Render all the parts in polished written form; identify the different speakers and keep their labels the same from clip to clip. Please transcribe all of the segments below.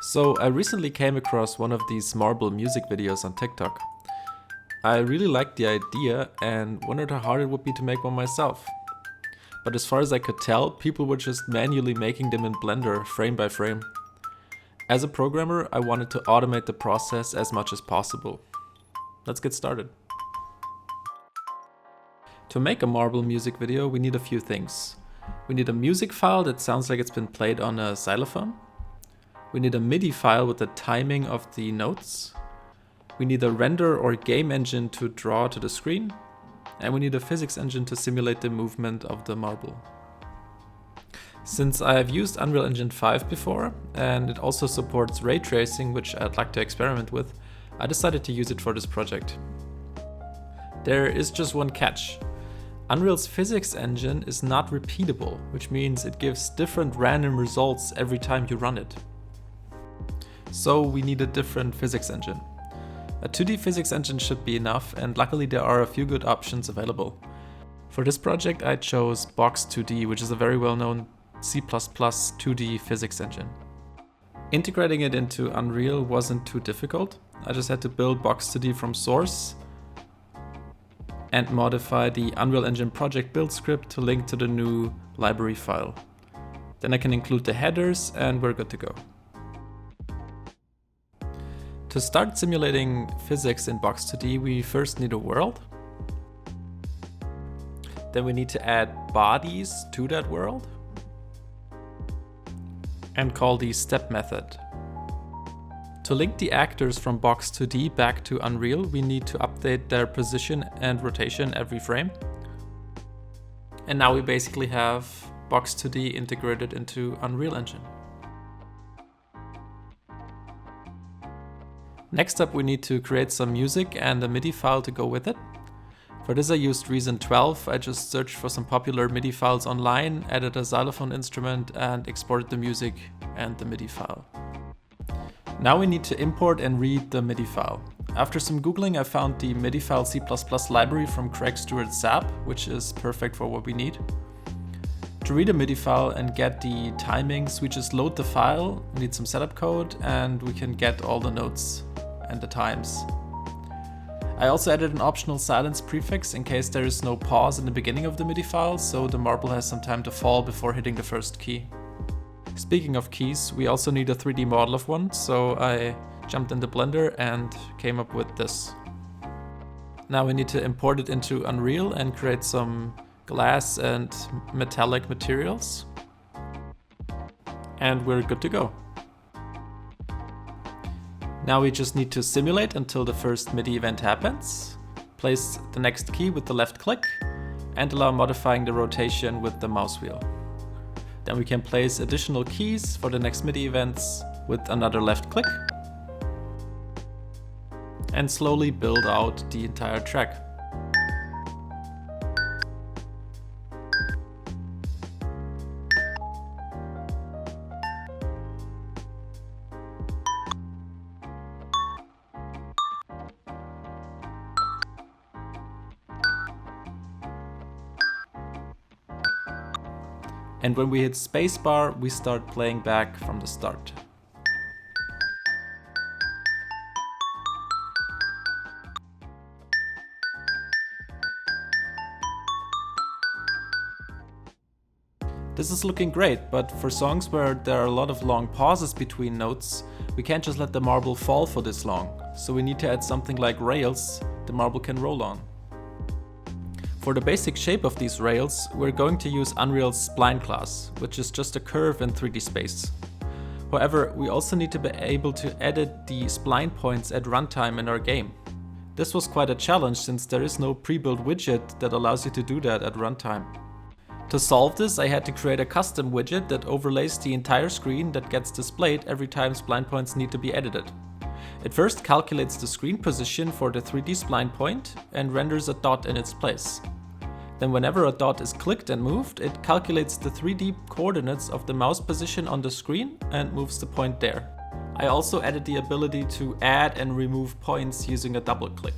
Speaker 1: So I recently came across one of these marble music videos on TikTok. I really liked the idea and wondered how hard it would be to make one myself. But as far as I could tell, people were just manually making them in Blender frame by frame. As a programmer, I wanted to automate the process as much as possible. Let's get started. To make a marble music video, we need a few things. We need a music file that sounds like it's been played on a xylophone. We need a MIDI file with the timing of the notes. We need a render or game engine to draw to the screen. And we need a physics engine to simulate the movement of the marble. Since I have used Unreal Engine 5 before, and it also supports ray tracing, which I'd like to experiment with, I decided to use it for this project. There is just one catch. Unreal's physics engine is not repeatable, which means it gives different random results every time you run it. So we need a different physics engine. A 2D physics engine should be enough, and luckily there are a few good options available. For this project I chose Box2D, which is a very well-known C++ 2D physics engine. Integrating it into Unreal wasn't too difficult. I just had to build Box2D from source and modify the Unreal Engine project build script to link to the new library file. Then I can include the headers and we're good to go. To start simulating physics in Box2D, we first need a world. Then we need to add bodies to that world and call the step method. To link the actors from Box2D back to Unreal, we need to update their position and rotation every frame. And now we basically have Box2D integrated into Unreal Engine. Next up, we need to create some music and a MIDI file to go with it. For this I used Reason 12. I just searched for some popular MIDI files online, added a xylophone instrument and exported the music and the MIDI file. Now we need to import and read the MIDI file. After some googling I found the MIDI file C++ library from Craig Stewart's SAP, which is perfect for what we need. To read a MIDI file and get the timings, we just load the file, we need some setup code, and we can get all the notes and the times. I also added an optional silence prefix in case there is no pause in the beginning of the MIDI file, so the marble has some time to fall before hitting the first key. Speaking of keys, we also need a 3D model of one, so I jumped into Blender and came up with this. Now we need to import it into Unreal and create some glass and metallic materials. And we're good to go. Now we just need to simulate until the first MIDI event happens, place the next key with the left click, and allow modifying the rotation with the mouse wheel. Then we can place additional keys for the next MIDI events with another left click, and slowly build out the entire track. And when we hit spacebar, we start playing back from the start. This is looking great, but for songs where there are a lot of long pauses between notes, we can't just let the marble fall for this long. So we need to add something like rails the marble can roll on. For the basic shape of these rails, we're going to use Unreal's spline class, which is just a curve in 3D space. However, we also need to be able to edit the spline points at runtime in our game. This was quite a challenge since there is no pre-built widget that allows you to do that at runtime. To solve this, I had to create a custom widget that overlays the entire screen that gets displayed every time spline points need to be edited. It first calculates the screen position for the 3D spline point and renders a dot in its place. Then whenever a dot is clicked and moved, it calculates the 3D coordinates of the mouse position on the screen and moves the point there. I also added the ability to add and remove points using a double click.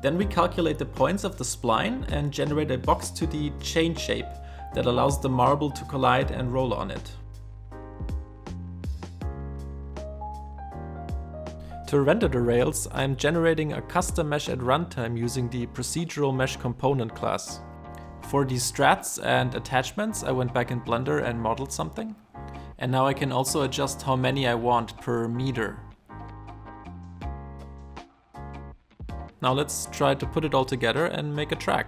Speaker 1: Then we calculate the points of the spline and generate a Box2D chain shape that allows the marble to collide and roll on it. To render the rails, I'm generating a custom mesh at runtime using the procedural mesh component class. For the strats and attachments, I went back in Blender and modeled something. And now I can also adjust how many I want per meter. Now let's try to put it all together and make a track.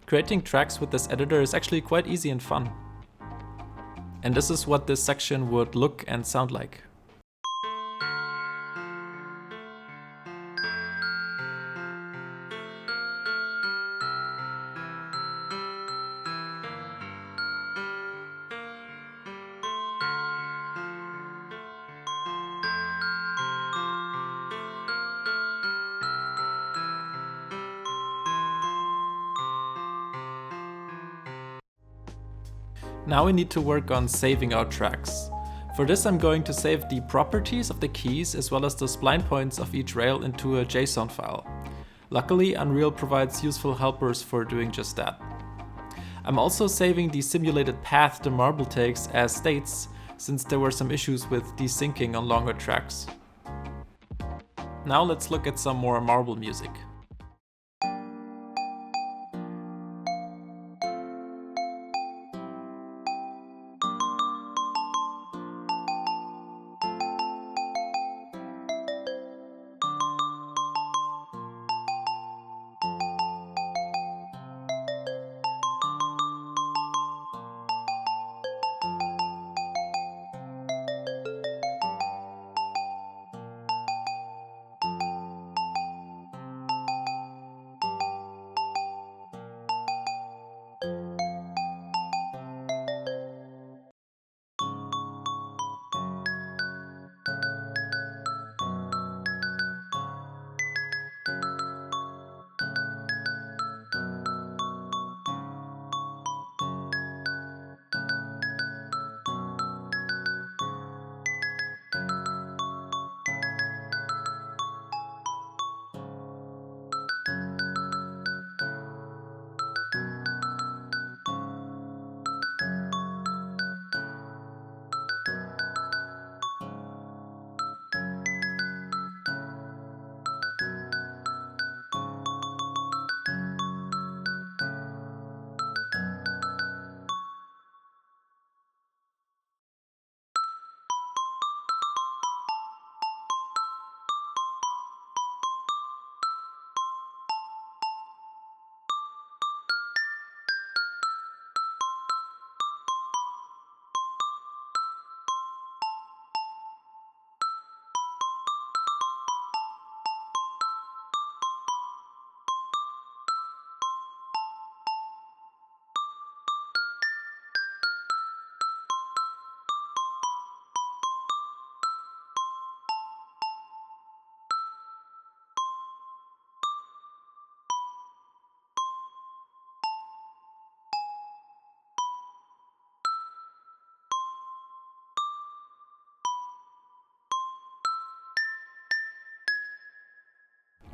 Speaker 1: Creating tracks with this editor is actually quite easy and fun. And this is what this section would look and sound like. Now we need to work on saving our tracks. For this I'm going to save the properties of the keys as well as the spline points of each rail into a JSON file. Luckily, Unreal provides useful helpers for doing just that. I'm also saving the simulated path the marble takes as states, since there were some issues with desyncing on longer tracks. Now let's look at some more marble music.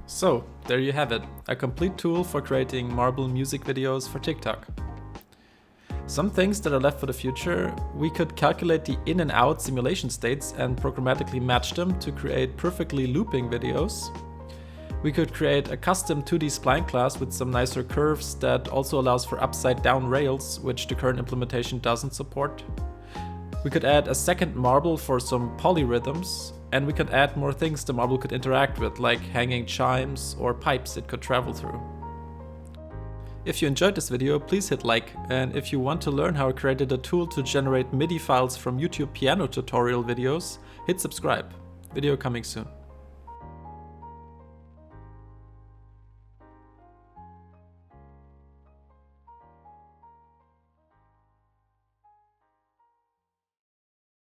Speaker 1: So, there you have it, a complete tool for creating marble music videos for TikTok. Some things that are left for the future: we could calculate the in and out simulation states and programmatically match them to create perfectly looping videos. We could create a custom 2D spline class with some nicer curves that also allows for upside down rails, which the current implementation doesn't support. We could add a second marble for some polyrhythms, and we could add more things the marble could interact with, like hanging chimes or pipes it could travel through. If you enjoyed this video, please hit like, and if you want to learn how I created a tool to generate MIDI files from YouTube piano tutorial videos, hit subscribe. Video coming soon.